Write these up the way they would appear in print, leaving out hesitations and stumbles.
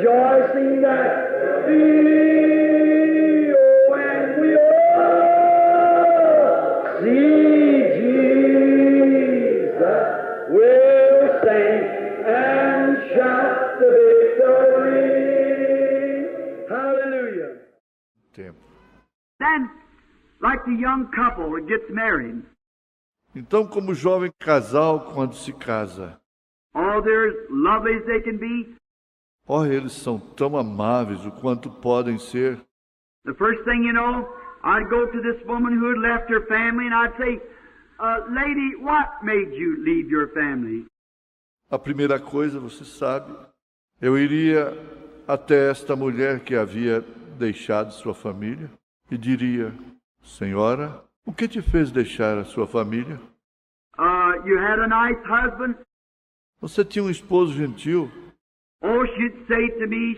rejoicing that we, oh, and we all see Jesus, will sing and shout the victory. Hallelujah. Tempo. Then, like the young couple that gets married, Então, como jovem casal quando se casa, oh, they're as lovely as they can be. eles são tão amáveis o quanto podem ser. The first thing you know, I'd go to this woman who had left her family and I'd say, lady, what made you leave your family? A primeira coisa, você sabe, eu iria até esta mulher que havia deixado sua família e diria: Senhora, o que te fez deixar a sua família? You had a nice husband? Você tinha um esposo gentil? Oh, she'd say to me,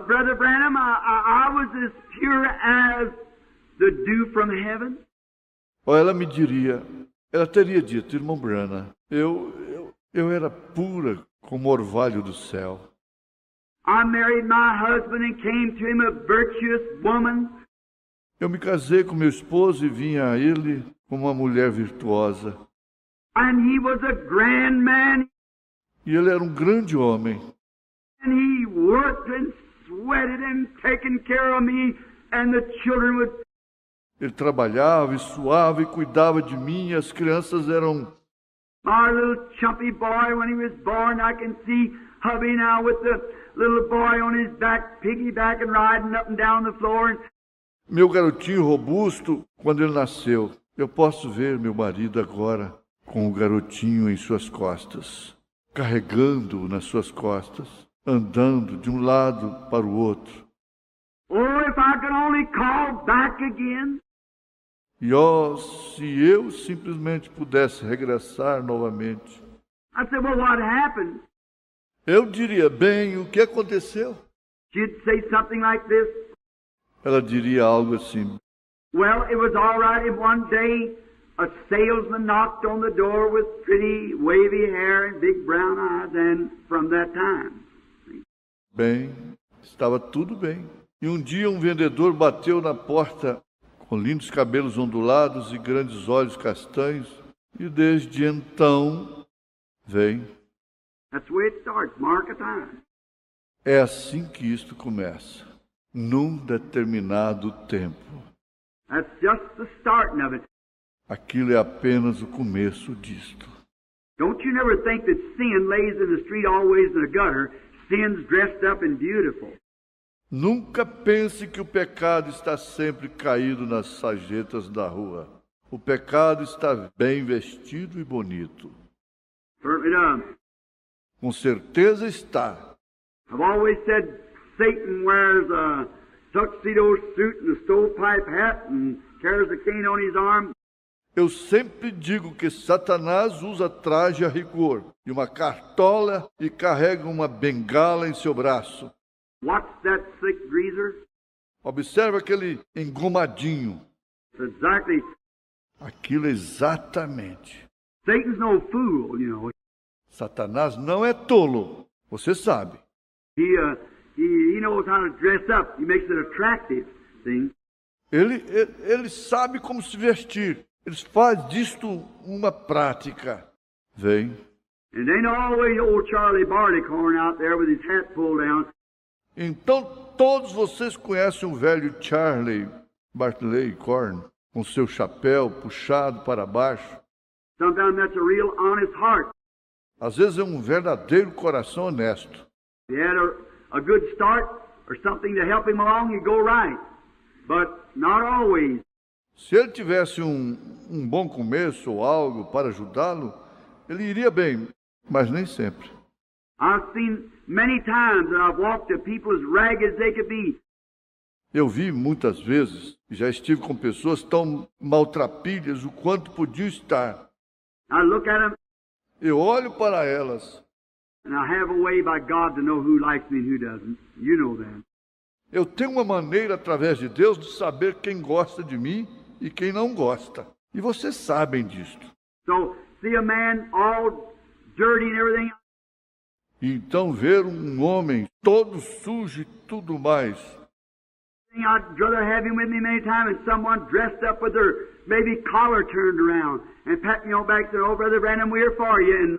Brother Branham, I was as pure as the dew from heaven. Ou ela me diria, ela teria dito: Irmão Branham, eu era pura como orvalho do céu. I married my husband and came to him a virtuous woman. Eu me casei com meu esposo e vinha a ele como uma mulher virtuosa. And he was a grand man. E ele era um grande homem. And he worked and sweated and taken care of me, and the children would... Ele trabalhava e suava e cuidava de mim, e as crianças eram... Our little chumpy boy, when he was born, I can see hubby now with the little boy on his back, piggyback and riding up and down the floor. Meu garotinho robusto, quando ele nasceu, eu posso ver meu marido agora com o garotinho em suas costas, carregando-o nas suas costas, andando de um lado para o outro. Oh, if I could only call back again. E se eu simplesmente pudesse regressar novamente. I said, well, what happened? Eu diria: bem, o que aconteceu? She'd say something like this. Ela diria algo assim: Well, it was all right if one day a salesman knocked on the door with pretty wavy hair and big brown eyes, and from that time. Bem, estava tudo bem. E um dia um vendedor bateu na porta com lindos cabelos ondulados e grandes olhos castanhos, e desde então vem. That's the way it starts, mark a time. É assim que isto começa, num determinado tempo. That's just the starting of it. Aquilo é apenas o começo disto. Don't you never think that sin lays in the street always in the gutter, sin's dressed up and beautiful. Nunca pense que o pecado está sempre caído nas sarjetas da rua. O pecado está bem vestido e bonito. Certainly does. Com certeza está. I've always said Satan wears a tuxedo suit and a stovepipe hat and carries a cane on his arm. Eu sempre digo que Satanás usa traje a rigor e uma cartola e carrega uma bengala em seu braço. Watch that slick greaser. Observe aquele engomadinho. Exactly. Aquilo exatamente. Satan's no fool, you know. Satanás não é tolo, você sabe. He knows how to dress up. He makes it attractive, see? Ele sabe como se vestir. Ele faz disto uma prática. Vem. And ain't always old Charlie Barleycorn out there with his hat pulled down. Então todos vocês conhecem o velho Charlie Barleycorn com seu chapéu puxado para baixo. Sometimes that's a real honest heart. Às vezes é um verdadeiro coração honesto. If he had a good start or something to help him along, he'd go right. But not always. Se ele tivesse um bom começo ou algo para ajudá-lo, ele iria bem, mas nem sempre. I've seen many times that I've walked to people as ragged as they could be. Eu vi muitas vezes, e já estive com pessoas tão maltrapilhas o quanto podiam estar. I look at them, Eu olho para elas. and I have a way by God to know who likes me and who doesn't. You know that. Eu tenho uma maneira, através de Deus, de saber quem gosta de mim e quem não gosta. E vocês sabem disto. So, see a man all dirty and everything. E então ver um homem todo sujo e tudo mais. I'd rather have him with me many times than someone dressed up with their maybe collar turned around and pat me on the back and say, "Oh, Brother Branham, we're for you." And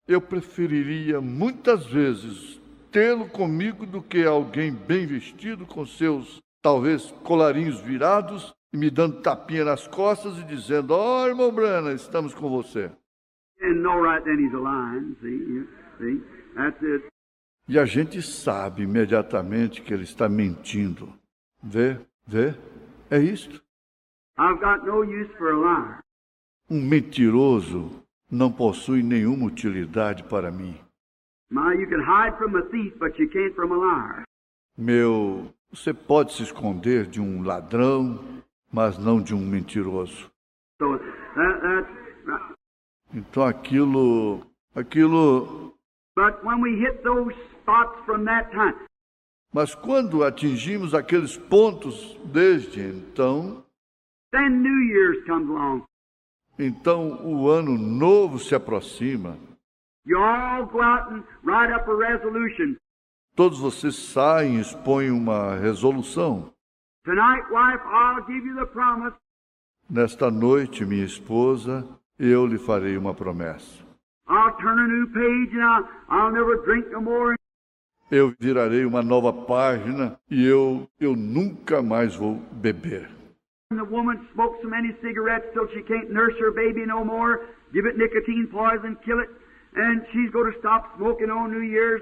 Eu preferiria muitas vezes tê-lo comigo do que alguém bem vestido com seus, talvez, colarinhos virados e me dando tapinha nas costas e dizendo: "Ó, irmão Branham, estamos com você." and know right then he's a lying. See, that's it. E a gente sabe imediatamente que ele está mentindo. Vê, é isto. I've got no use for a liar. Um mentiroso não possui nenhuma utilidade para mim. You can hide from a thief, but you can't from a liar. Você pode se esconder de um ladrão, mas não de um mentiroso. So that's right. Então aquilo. But when we hit those spots from that time, Mas quando atingimos aqueles pontos desde então, then New Year's comes along. então o ano novo se aproxima. You all go out and write up a resolution. Todos vocês saem e expõem uma resolução. Tonight, wife, I'll give you the promise. Nesta noite, minha esposa, eu lhe farei uma promessa. I'll turn a new page and I'll never drink no more. Eu virarei uma nova página e eu nunca mais vou beber. And the woman smokes so many cigarettes till she can't nurse her baby no more, give it nicotine poison, kill it, and she's going to stop smoking on New Year's.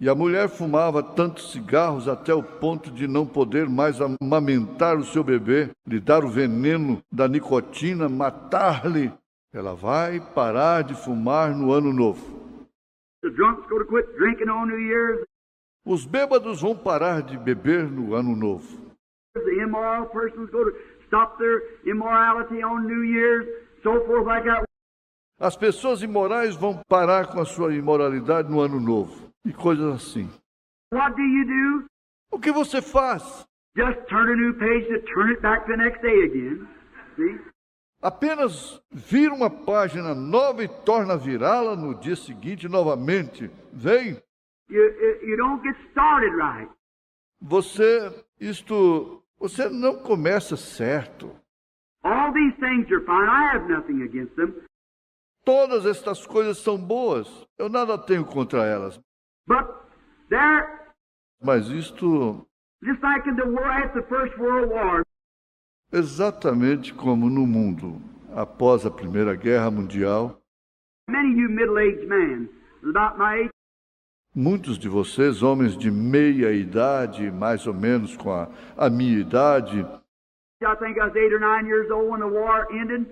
E a mulher fumava tantos cigarros até o ponto de não poder mais amamentar o seu bebê, lhe dar o veneno da nicotina, matar-lhe. Ela vai parar de fumar no ano novo. The drunks go to quit drinking on New Year's. Os bêbados vão parar de beber no ano novo. The immoral persons go to stop their immorality on New Year's, so forth like that. As pessoas imorais vão parar com a sua imoralidade no ano novo. E coisas assim. What do you do? O que você faz? Just turn a new page to turn it back the next day again. See? Apenas vira uma página nova e torna a virá-la no dia seguinte novamente. Vem. You don't get started right. Você não começa certo. All these things are fine. I have nothing against them. Todas estas coisas são boas. Eu nada tenho contra elas. But there, Mas isto, just like in the war after the First World War, exatamente como no mundo após a Primeira Guerra Mundial, many of you middle-aged men, about my age, muitos de vocês, homens de meia idade, mais ou menos com a minha idade, I think I was 8 or 9 years old when the war ended.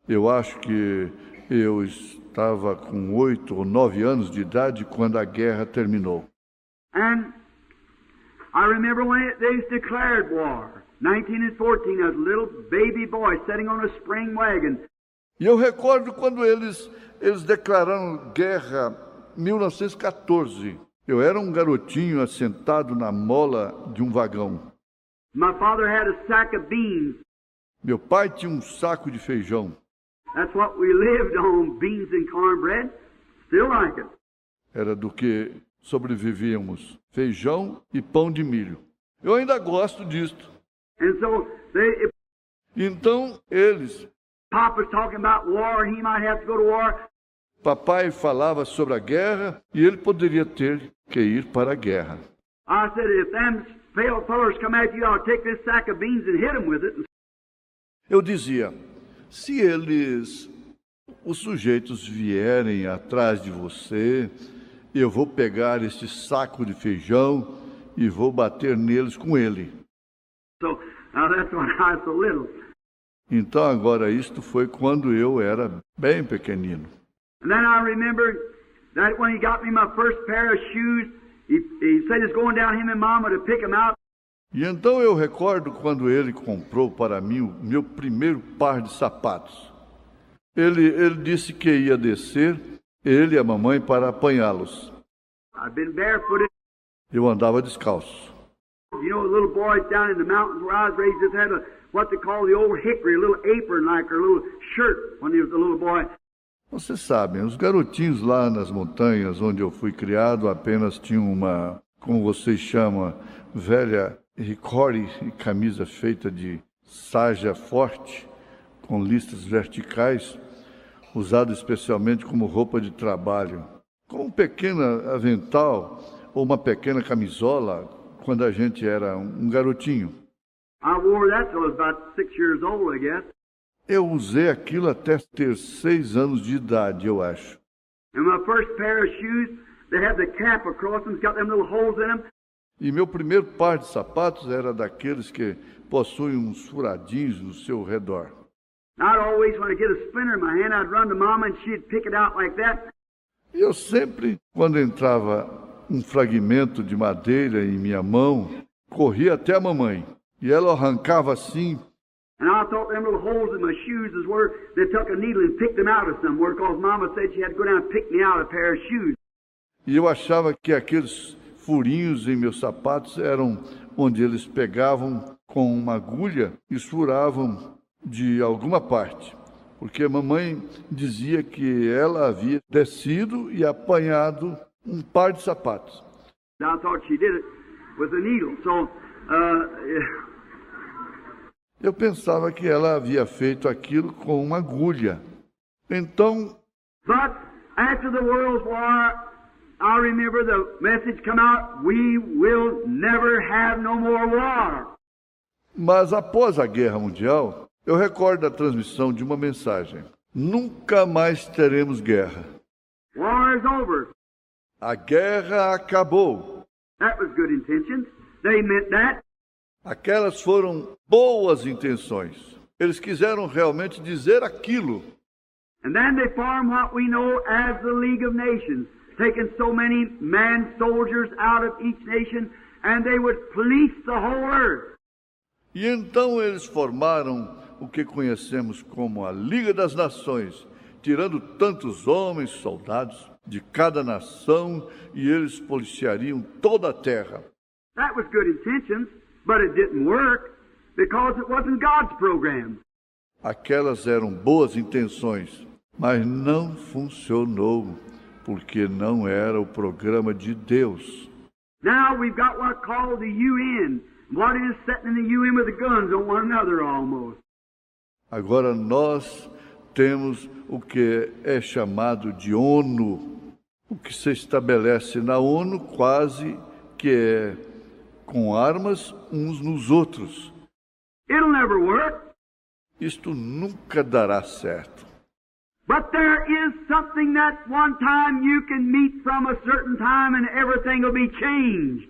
eu acho que eu estava com 8 ou 9 anos de idade quando a guerra terminou. And I remember when they declared war, 1914, as a little baby boy sitting on a spring wagon. E eu recordo quando eles declararam guerra em 1914. Eu era um garotinho assentado na mola de um vagão. My father had a sack of beans. Meu pai tinha um saco de feijão. That's what we lived on, beans and cornbread. Still like it. Era do que sobrevivíamos, feijão e pão de milho. Eu ainda gosto disto. And so Então eles, Papa's talking about war, he might have to go to war. papai falava sobre a guerra e ele poderia ter que ir para a guerra. I said, if them fellers come at you, I'll take this sack of beans and hit them with it. Eu dizia, se os sujeitos vierem atrás de você, eu vou pegar esse saco de feijão e vou bater neles com ele. So now that's when I was so little. Então agora isto foi quando eu era bem pequenino. And then I remember that when he got me my first pair of shoes, he said he's going down, him and Mama, to pick them out. E então eu recordo quando ele comprou para mim o meu primeiro par de sapatos. Ele disse que ia descer, ele e a mamãe, para apanhá-los. I've been barefooted. Eu andava descalço. You know, the little boys down in the mountains where I was raised just had what they call the old hickory, a little apron like, or a little shirt when he was a little boy. Vocês sabem, os garotinhos lá nas montanhas onde eu fui criado apenas tinham uma, como vocês chamam, velha ricore e camisa feita de sarja forte, com listas verticais, usado especialmente como roupa de trabalho, com um pequeno avental ou uma pequena camisola quando a gente era um garotinho. I wore that till I was about 6 years old, I guess. Eu usei aquilo até ter 6 anos de idade, eu acho. And my first pair of shoes, they had the cap across them, it's got them little holes in them. E meu primeiro par de sapatos era daqueles que possuem uns furadinhos no seu redor. I'd always, when I get a splinter in my hand, I'd run to Mama and she'd pick it out like that. E eu sempre, quando entrava um fragmento de madeira em minha mão, corria até a mamãe. E ela arrancava assim. And I thought them little holes in my shoes is where they took a needle and picked them out of somewhere, because Mama said she had to go down and pick me out a pair of shoes. E eu achava que aqueles furinhos em meus sapatos eram onde eles pegavam com uma agulha e furavam de alguma parte, porque a mamãe dizia que ela havia descido e apanhado um par de sapatos. I thought she did it with a needle. So, Eu pensava que ela havia feito aquilo com uma agulha. Então, but after the World War, I remember the message come out, we will never have no more war. mas após a Guerra Mundial, eu recordo a transmissão de uma mensagem. Nunca mais teremos guerra. War is over. A guerra acabou. That was good intentions. They meant that. Aquelas foram boas intenções. Eles quiseram realmente dizer aquilo. And then they formed what we know as the League of Nations, taking so many man soldiers out of each nation, and they would police the whole earth. E então eles formaram o que conhecemos como a Liga das Nações, tirando tantos homens, soldados de cada nação, e eles policiariam toda a terra. That was good intentions, but it didn't work because it wasn't God's program. Aquelas eram boas intenções, mas não funcionou, porque não era o programa de Deus. Now we've got what's called the UN. What is sitting in the UN with the guns on one another almost. Agora nós temos o que é chamado de ONU. O que se estabelece na ONU quase que é com armas uns nos outros. It'll never work. Isto nunca dará certo. But there is something that one time you can meet from a certain time and everything will be changed.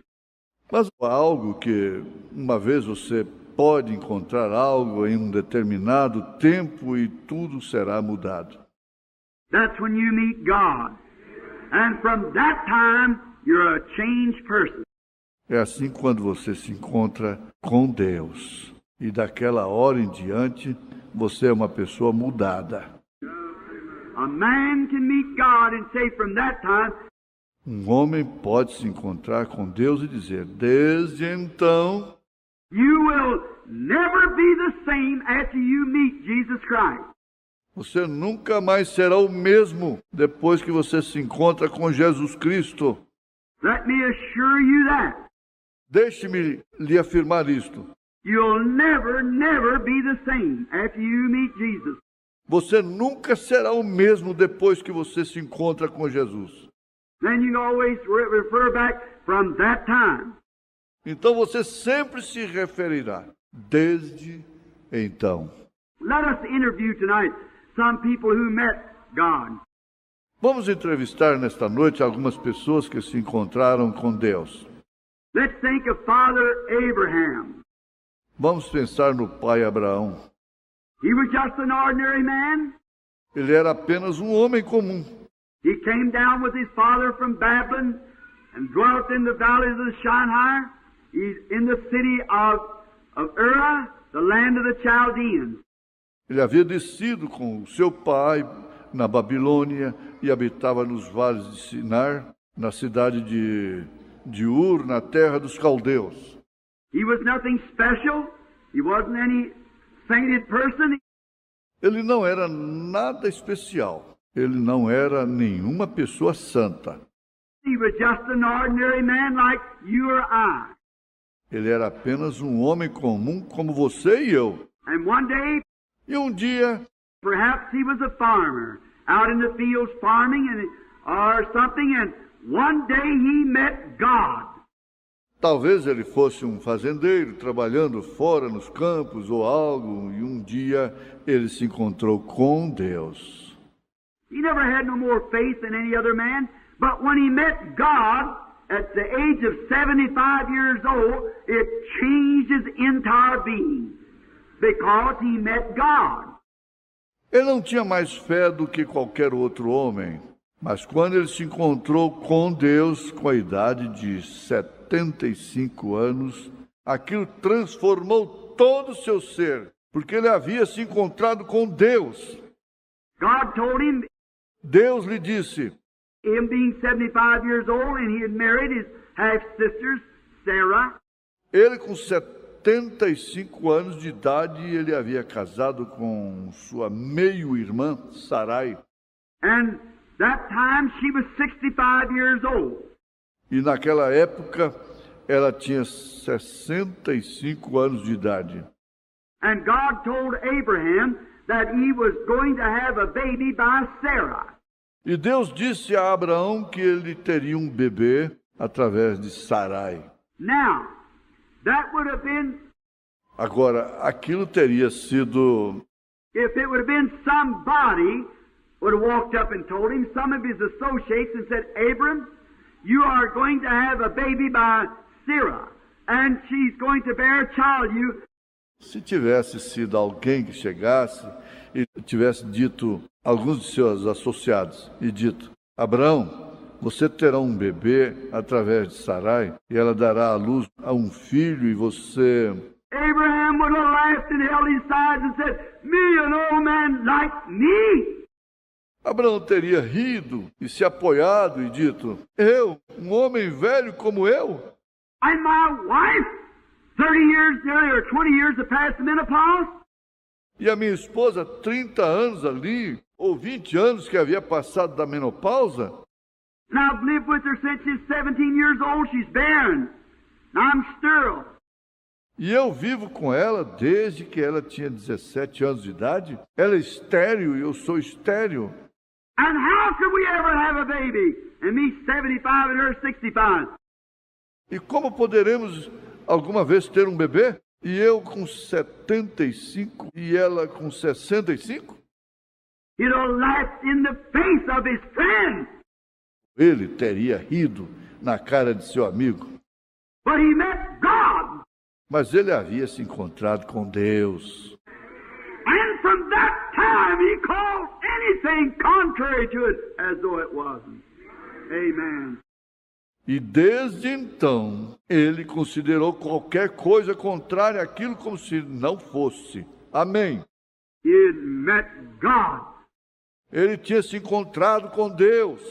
Mas há algo que uma vez você pode encontrar algo em um determinado tempo e tudo será mudado. That's when you meet God. And from that time, you're a changed person. É assim quando você se encontra com Deus. E daquela hora em diante, você é uma pessoa mudada. A man can meet God and say from that time, Um homem pode se encontrar com Deus e dizer, desde então, you will never be the same after you meet Jesus Christ. você nunca mais será o mesmo depois que você se encontra com Jesus Cristo. Let me assure you that. Deixe-me lhe afirmar isto. You'll never, never be the same after you meet Jesus. Você nunca será o mesmo depois que você se encontra com Jesus. Then you can always refer back from that time. Então você sempre se referirá, desde então. Let us interview tonight some people who met God. Vamos entrevistar nesta noite algumas pessoas que se encontraram com Deus. Let's think of Father Abraham. Vamos pensar no pai Abraão. He was just an ordinary man. Ele era apenas um homem comum. He came down with his father from Babylon and dwelt in the valleys of the Shinar. He's in the city of Ur, the land of the Chaldeans. Ele havia descido com o seu pai na Babilônia e habitava nos vales de Sinar, na cidade de Ur, na terra dos caldeus. He was nothing special. He wasn't any sainted person. Ele não era nada especial. Ele não era nenhuma pessoa santa. He was just an ordinary man like you or I. Ele era apenas um homem comum como você e eu. And one day, E um dia, perhaps he was a farmer out in the fields farming or something, and one day he met God. talvez ele fosse um fazendeiro trabalhando fora nos campos ou algo, e um dia ele se encontrou com Deus. He never had no more faith than any other man, but when he met God at the age of 75 years old, it changed his entire being because he met God. Ele não tinha mais fé do que qualquer outro homem, mas quando ele se encontrou com Deus com a idade de 75 anos, aquilo transformou todo o seu ser, porque ele havia se encontrado com Deus. God told him, Deus lhe disse, him being 75 years old, and he had married his half-sister, Sarah. ele com 75 anos de idade, ele havia casado com sua meio-irmã, Sarai. And that time she was 65 years old. E naquela época, ela tinha 65 anos de idade. And God told Abraham that he was going to have a baby by Sarah. E Deus disse a Abraão que ele teria um bebê através de Sarai. Now, that would have been, Agora, aquilo teria sido, if it would have been somebody would have walked up and told him, some of his associates, and said, Abram, you are going to have a baby by Sarah, and she's going to bear a child you. se tivesse sido alguém que chegasse e tivesse dito, alguns de seus associados, e dito, Abraão, você terá um bebê através de Sarai, e ela dará à luz a um filho, e você... Abraham would have laughed and held his sides and said, me, an old man like me? Abraão teria rido e se apoiado e dito, eu, um homem velho como eu? And my wife, 30 years nearly, or 20 years have passed the menopause? E a minha esposa, 30 anos ali, ou 20 anos que havia passado da menopausa, And I've lived with her since she's 17 years old. She's barren. Now I'm sterile. e eu vivo com ela desde que ela tinha 17 anos de idade. Ela é estéril e eu sou estéril. And how could we ever have a baby? And me 75 and her 65. E como poderemos alguma vez ter um bebê? E eu com 75 e ela com 65? He'd have laughed in the face of his friend. Ele teria rido na cara de seu amigo. But he met God. Mas ele havia se encontrado com Deus. And from that time he called anything contrary to it as though it wasn't. Amen. E desde então, ele considerou qualquer coisa contrária àquilo como se não fosse. Amém. He had met God. Ele tinha se encontrado com Deus.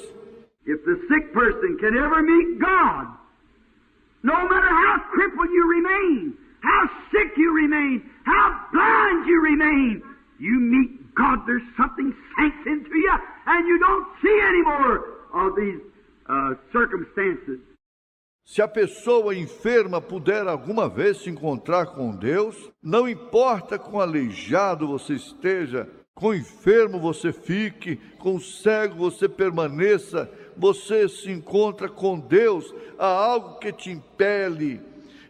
If the sick person can ever meet God, no matter how crippled you remain, how sick you remain, how blind you remain, you meet God. There's something sinks into you, and you don't see any more of these circumstances. Se a pessoa enferma puder alguma vez se encontrar com Deus, não importa quão aleijado você esteja, quão enfermo você fique, quão cego você permaneça, você se encontra com Deus, há algo que te impele,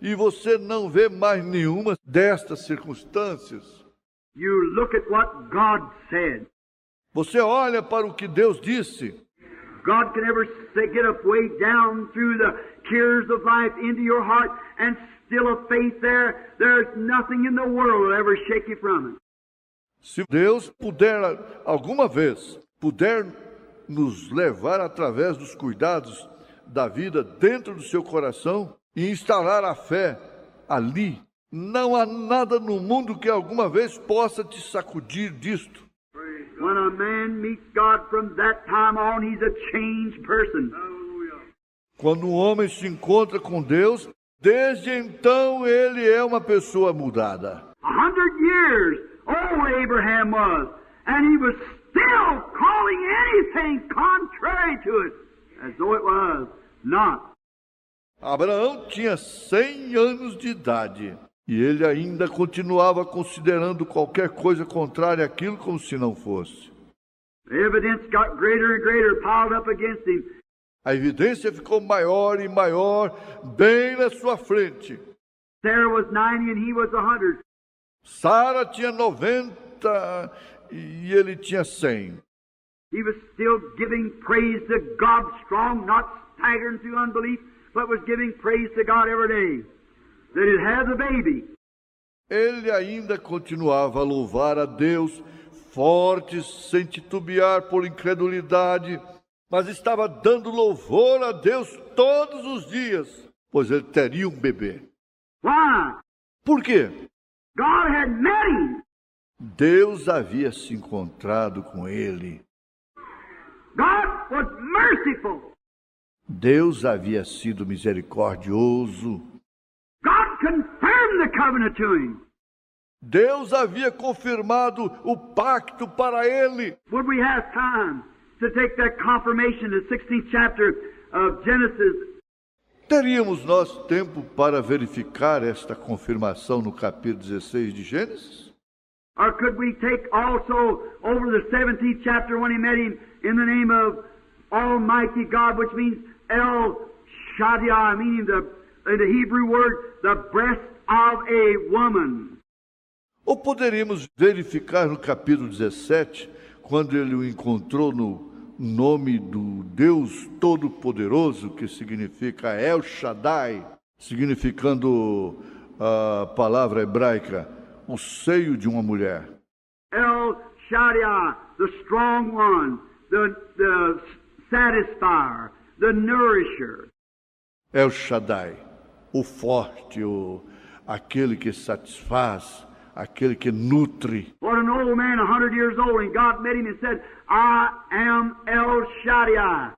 e você não vê mais nenhuma destas circunstâncias. You look at what God said. Você olha para o que Deus disse. God can never get up way down through the cares of life into your heart and still a faith there. There's nothing in the world will ever shake you from it. Se Deus puder, alguma vez, puder nos levar através dos cuidados da vida dentro do seu coração e instalar a fé ali, não há nada no mundo que alguma vez possa te sacudir disto. When a man meets God from that time on, he's a changed person. Quando um homem se encontra com Deus, desde então ele é uma pessoa mudada. 100 years old Abraham was, and he was still calling anything contrary to it as though it was not. Abraão tinha 100 anos de idade e ele ainda continuava considerando qualquer coisa contrária àquilo como se não fosse. The evidence got greater and greater piled up against him. A evidência ficou maior e maior bem na sua frente. Sarah was 90 and he was 100. Sara tinha 90 e ele tinha 100. He was still giving praise to God strong, not staggering through unbelief, but was giving praise to God every day that it has a baby. Ele ainda continuava a louvar a Deus, forte, sem titubear por incredulidade, mas estava dando louvor a Deus todos os dias, pois ele teria um bebê. Why? Por quê? God had met him. Deus havia se encontrado com ele. God was merciful. Deus havia sido misericordioso. God confirmed the covenant to him. Deus havia confirmado o pacto para ele. Would we have time to take that confirmation, the 16th chapter of Genesis? Teríamos nós tempo para verificar esta confirmação no capítulo 16 de Gênesis? Or could we take also over the 17th chapter when he met him in the name of Almighty God, which means El Shaddai, meaning in the Hebrew word, the breast of a woman. Ou poderíamos verificar no capítulo 17, quando ele o encontrou no nome do Deus Todo-Poderoso, que significa El Shaddai, significando a palavra hebraica, o seio de uma mulher. El Shaddai, the strong one, the satisfier, the nourisher. El Shaddai, o forte, aquele que satisfaz, aquele que nutre. What an old man, 100 years old, and God met him and said, I am El Shaddai.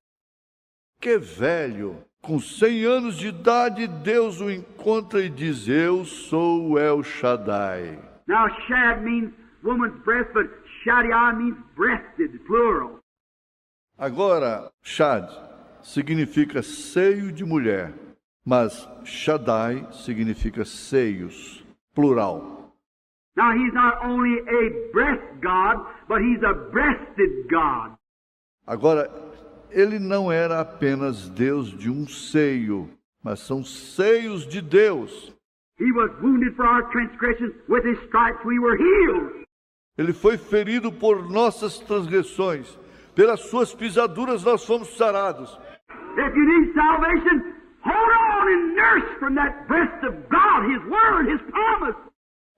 Que velho, com 100 anos de idade, Deus o encontra e diz, eu sou El Shaddai. Now, Shad means woman's breast, but Shaddai means breasted, plural. Agora, Shad significa seio de mulher, mas Shaddai significa seios, plural. Now, he's not only a breast God, but he's a breasted God. Agora, ele não era apenas Deus de um seio, mas são seios de Deus. He was wounded for our transgressions, with his stripes we were healed. Ele foi ferido por nossas transgressões, pelas suas pisaduras nós fomos sarados. If you need salvation, hold on and nurse from that breast of God, his word, his promise.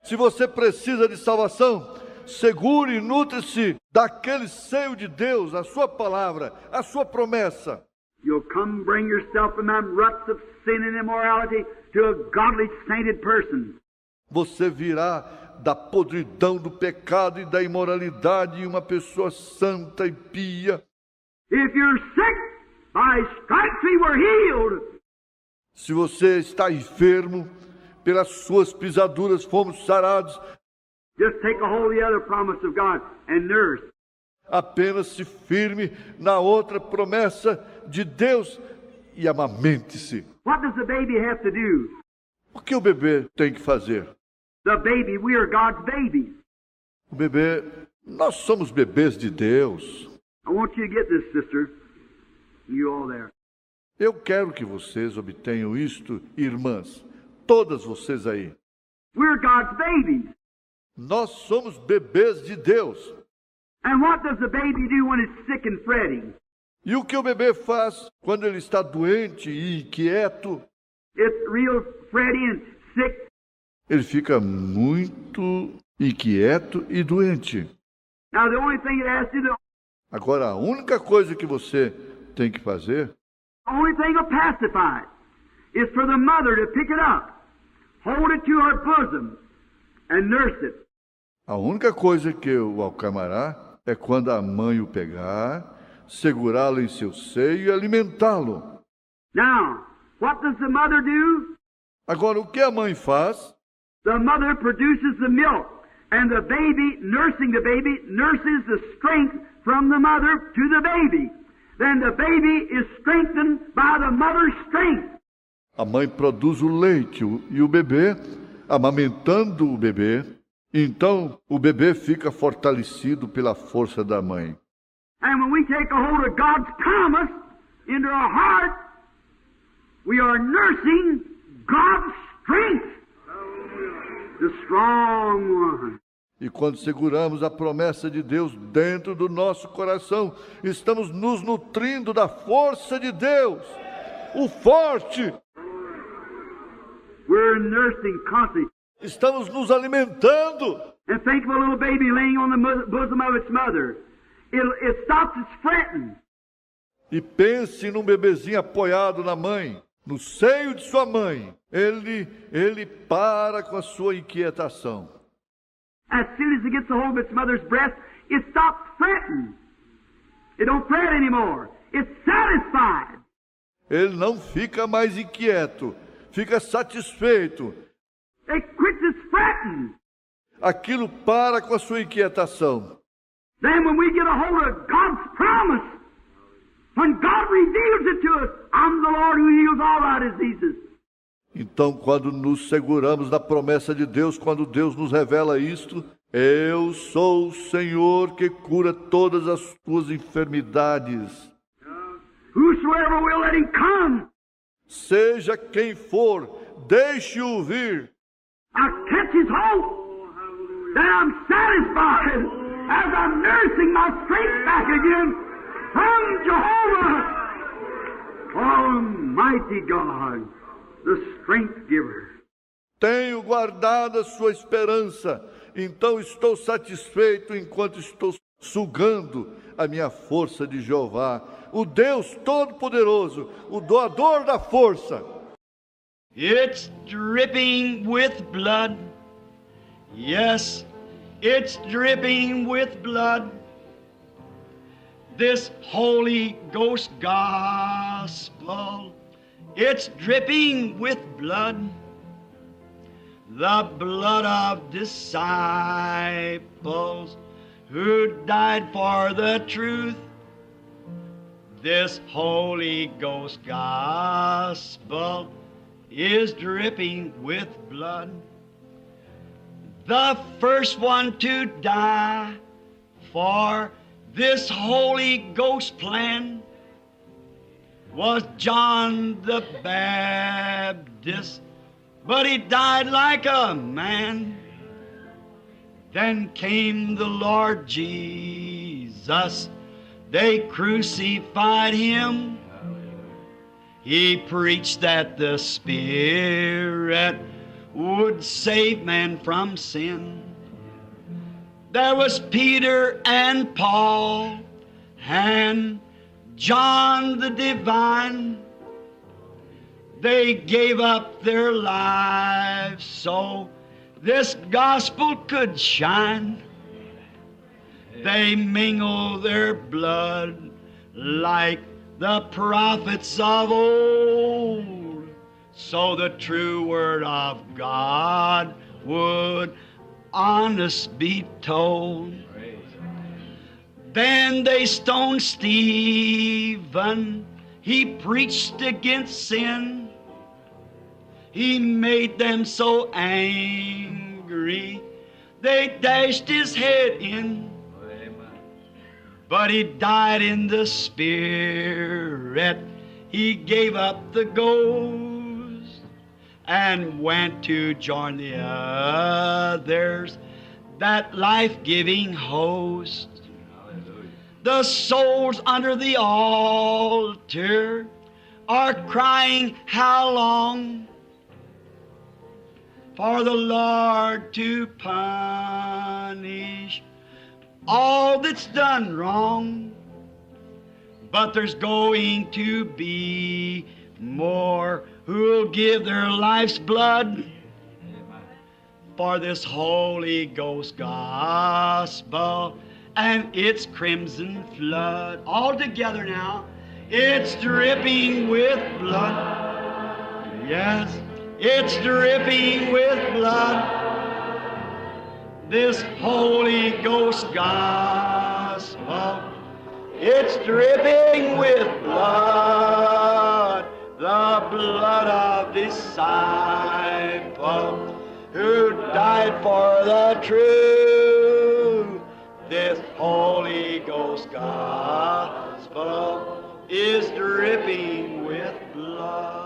Se você precisa de salvação, segure e nutre-se daquele seio de Deus, a sua palavra, a sua promessa. You'll come bring yourself from them ruts of sin and immorality to a godly, sainted person. Você virá da podridão do pecado e da imoralidade em uma pessoa santa e pia. If you're sick, by stripes we were healed. Se você está enfermo, pelas suas pisaduras fomos sarados. Just take a hold of the other promise of God and nurse. Apenas se firme na outra promessa de Deus e amamente-se. What does the baby have to do? O que o bebê tem que fazer? The baby, we are God's babies. O bebê, nós somos bebês de Deus. I want you to get this, sister. You all there. Eu quero que vocês obtenham isto, irmãs, todas vocês aí. We're God's babies. Nós somos bebês de Deus. And what does the baby do when it's sick and fretting? E o que o bebê faz quando ele está doente e inquieto? It's real fretty and sick. Ele fica muito inquieto e doente. Now the only thing it has to do, Agora, a única coisa que você tem que fazer, the only thing will pacify it, is for the mother to pick it up, hold it to her bosom, and nurse it. a única coisa que o acalmará é quando a mãe o pegar, segurá-lo em seu seio e alimentá-lo. Now, what does the mother do? Agora, o que a mãe faz? The mother produces the milk And the baby, nursing the baby, nurses the strength from the mother to the baby. Then the baby is strengthened by the mother's strength. A mãe produz o leite e o bebê, amamentando o bebê, então o bebê fica fortalecido pela força da mãe. And when we take a hold of God's promise into our heart, we are nursing God's strength, the strong one. E quando seguramos a promessa de Deus dentro do nosso coração, estamos nos nutrindo da força de Deus, o forte. We're nursing constantly. Estamos nos alimentando. And think of a little baby laying on the bosom of its mother. It stops its fretting. E pense num bebezinho apoiado na mãe, no seio de sua mãe. Ele para com a sua inquietação. As soon as it gets a hold of its mother's breast, it stops fretting. It don't fret anymore. It's satisfied. Ele não fica mais inquieto, fica satisfeito. It quits its fretting. Aquilo para com a sua inquietação. Then when we get a hold of God's promise, when God reveals it to us, I'm the Lord who heals all our diseases. Então, quando nos seguramos na promessa de Deus, quando Deus nos revela isto, eu sou o Senhor que cura todas as tuas enfermidades. Whosoever will, let him come. Seja quem for, deixe-o vir. I catch his hope. Then I'm satisfied as I'm nursing my strength back again from Jehovah. Almighty God, the strength giver. Tenho guardado a sua esperança, então estou satisfeito enquanto estou sugando a minha força de Jeová, o Deus Todo-Poderoso, o doador da força. It's dripping with blood. Yes, it's dripping with blood. This Holy Ghost gospel, it's dripping with blood. The blood of disciples who died for the truth. This Holy Ghost gospel is dripping with blood. The first one to die for this Holy Ghost plan was John the Baptist, but he died like a man. Then came the Lord Jesus. They crucified him. He preached that the Spirit would save man from sin. There was Peter and Paul and John the Divine. They gave up their lives so this gospel could shine. They mingled their blood like the prophets of old, so the true word of God would honest be told. Then they stoned Stephen. He preached against sin. He made them so angry, they dashed his head in. But he died in the Spirit. He gave up the ghost and went to join the others, that life-giving host. The souls under the altar are crying, how long? For the Lord to punish all that's done wrong. But there's going to be more who'll give their life's blood for this Holy Ghost gospel and its crimson flood. All together now, it's dripping with blood. Yes, it's dripping with blood. this Holy Ghost gospel. It's dripping with blood, the blood of disciple who died for the truth. This Holy Ghost gospel is dripping with blood.